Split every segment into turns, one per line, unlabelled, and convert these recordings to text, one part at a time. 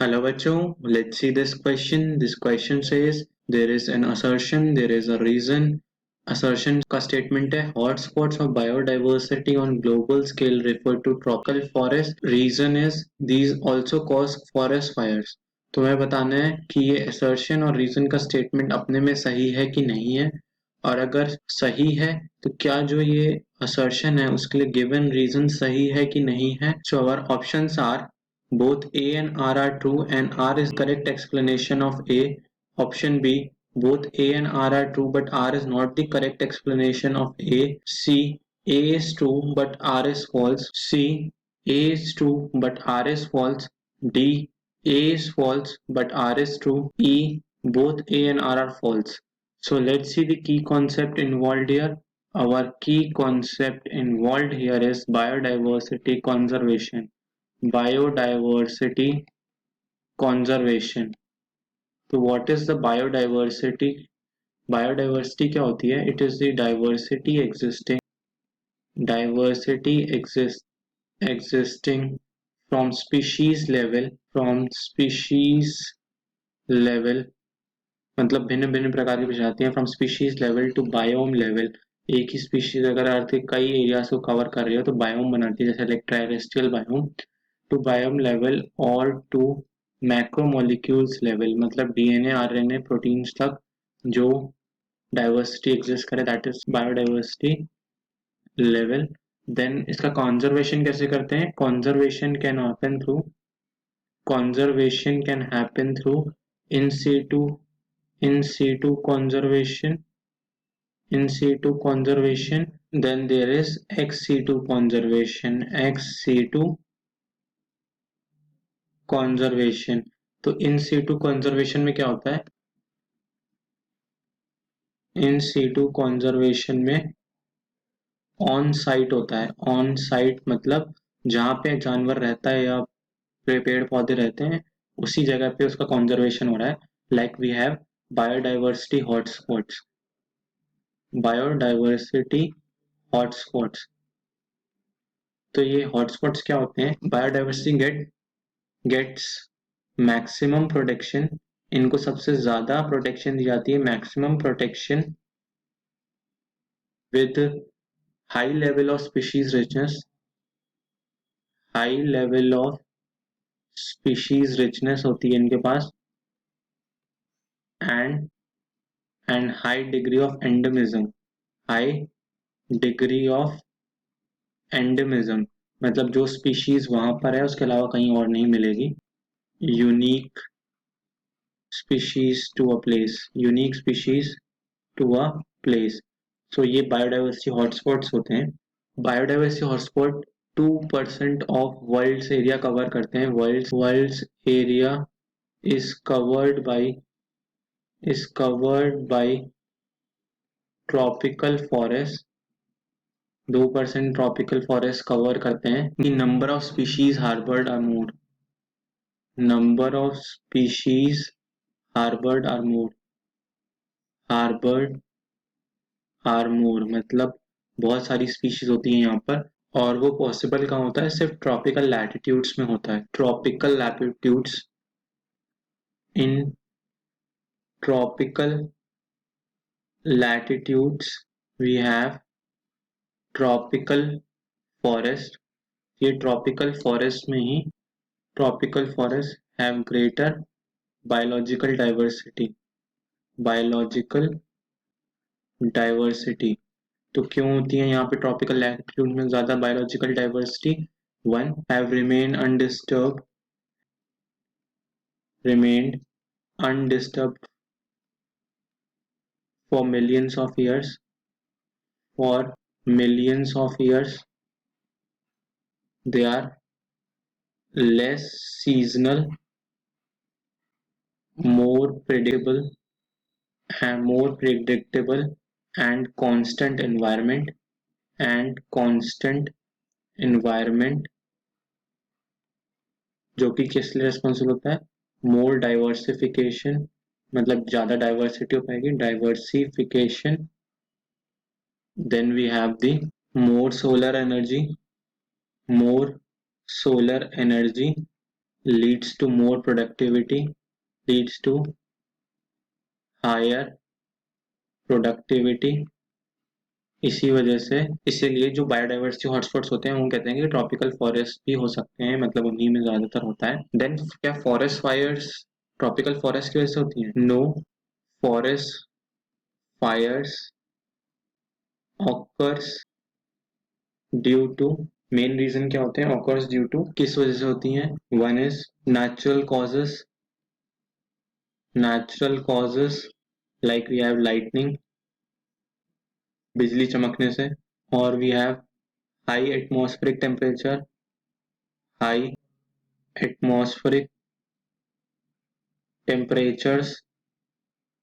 Hello bachcho, let's see this question. This question says there is an assertion, there is a reason. Assertion का statement है hotspots of biodiversity on global scale refer to tropical forest. Reason is these also cause forest fires. तुम्हें बताना है कि ये assertion और reason का statement अपने में सही है कि नहीं है, और अगर सही है तो क्या जो ये assertion है उसके लिए given reason सही है कि नहीं है. So our options are both A and R are true and R is correct explanation of A. Option B, both A and R are true but R is not the correct explanation of A. C, A is true but R is false. C, A is true but R is false. D, A is false but R is true. E, both A and R are false. So let's see the key concept involved here. Our key concept involved here is biodiversity conservation. Biodiversity conservation. तो what is the biodiversity? Biodiversity क्या होती है? It is the diversity existing from species level मतलब भिन्न भिन्न प्रकार की प्रजातियां from species level to biome level. एक ही स्पीशीज अगर अर्थ के कई एरियाज को कवर कर रही हो तो बायोम बनाती है, जैसे like terrestrial biome. To biome level और टू मैक्रोमोलिक्यूल्स लेवल मतलब डीएनए आरएनए प्रोटीन्स तक जो डाइवर्सिटी एग्जिस्ट करे, that is biodiversity level. Then इसका कंजर्वेशन कैसे करते हैं? Conservation can happen through in situ conservation. Then there is ex situ conservation. तो इन situ conservation में क्या होता है? इन situ conservation में ऑन साइट होता है. ऑन साइट मतलब जहाँ पे जानवर रहता है या पेड़ पौधे रहते हैं उसी जगह पे उसका कंजर्वेशन हो रहा है. Like we have biodiversity hotspots. Biodiversity hotspots. तो ये हॉटस्पॉट्स क्या होते हैं? Biodiversity gets maximum protection. इनको सबसे ज्यादा प्रोटेक्शन दी जाती है, maximum protection with high level of species richness. High level of species richness होती है इनके पास. And high degree of endemism. High degree of endemism मतलब जो स्पीशीज वहां पर है उसके अलावा कहीं और नहीं मिलेगी. Unique species to a place. Unique species to a place. So ये बायोडाइवर्सिटी हॉटस्पॉट्स होते हैं. Biodiversity hotspot 2% of world's area cover करते हैं. World's area is covered by tropical forest. 2% tropical forest cover करते हैं. The number of species harboured are more. Number of species harboured are more. Harboured are more मतलब बहुत सारी species होती हैं यहाँ पर. और वो पॉसिबल कहाँ होता है? सिर्फ ट्रॉपिकल लैटिट्यूड्स में होता है. Tropical latitudes. In tropical latitudes we have tropical forest. ये ट्रॉपिकल फॉरेस्ट में ही tropical forest have greater biological diversity. Biological diversity. तो क्यों होती है यहाँ पे ट्रॉपिकल लैटिट्यूड में ज्यादा biological diversity? One, have remained undisturbed for millions of years. For millions of years, they are less seasonal, more predictable and constant environment जो कि किस लिए रिस्पॉन्सिबल होता है? मोर डाइवर्सिफिकेशन मतलब ज्यादा डाइवर्सिटी हो पाएगी. Diversification. Then we have the more solar energy. More solar energy leads to more productivity, leads to higher productivity. इसी वजह से इसीलिए जो बायोडाइवर्सिटी हॉटस्पॉट्स होते हैं वो कहते हैं कि ट्रॉपिकल फॉरेस्ट भी हो सकते हैं, मतलब उन्हीं में ज्यादातर होता है. देन क्या फॉरेस्ट फायर्स ट्रॉपिकल फॉरेस्ट की वजह से होती हैं? No. Forest fires occurs due to, main reason क्या होते हैं? ऑकर्स ड्यू टू, किस वजह से होती हैं? One is natural causes, natural causes like we have lightning, बिजली चमकने से, और we have high atmospheric temperature, high atmospheric temperatures,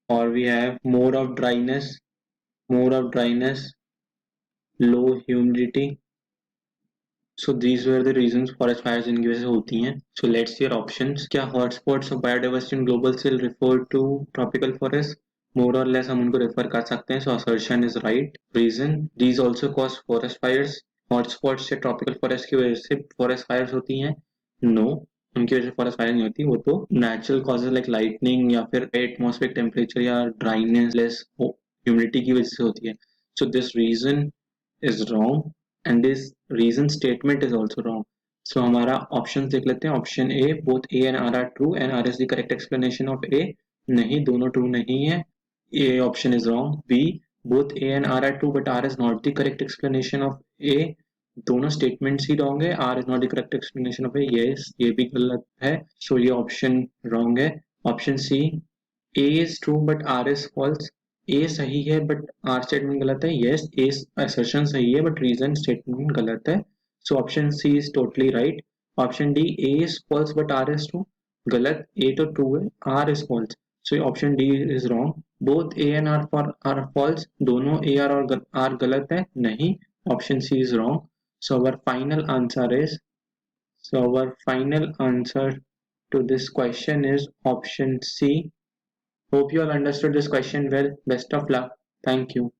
or we have more of dryness, low humidity. So these were the reasons forest fires इनकी वजह से होती हैं. So let's see your options. क्या hotspots of biodiversity in global scale refer to tropical forest? More or less हम उनको refer कर सकते हैं. So assertion is right. Reason, these also cause forest fires. Hotspots से tropical forest की वजह से forest fires होती हैं? No. उनकी वजह से फॉरेस्ट फायर नहीं होती, वो तो नेचुरल कॉजेज लाइक लाइटनिंग या फिर एटमॉस्फेरिक टेम्परेचर या ड्राइनेस लेस ह्यूमिडिटी की वजह से होती है. So this reason is wrong and this reason statement is also wrong. So हमारा ऑप्शन देख लेते हैं. Option A, both A and R true and R is the correct explanation of A. नहीं, दोनों ट्रू नहीं है. A option is wrong. B, both A and R true but R is not the correct explanation of A. दोनों statements ही wrong है. R is not the correct explanation of A. Yes, ये भी गलत है. So ये option wrong है. Option C, A is true but R is false. A सही है बट आर स्टेटमेंट गलत है. यस, ए असर्शन सही है बट रीजन स्टेटमेंट गलत है. So option C is totally right. Option D, A is false but R is true. गलत. A तो ट्रू है, R is false. So option D is wrong. Both A and R false, दोनों A R और R गलत है. नहीं, option C is wrong. So our final answer to this question is option C. Hope you all understood this question well. Best of luck. Thank you.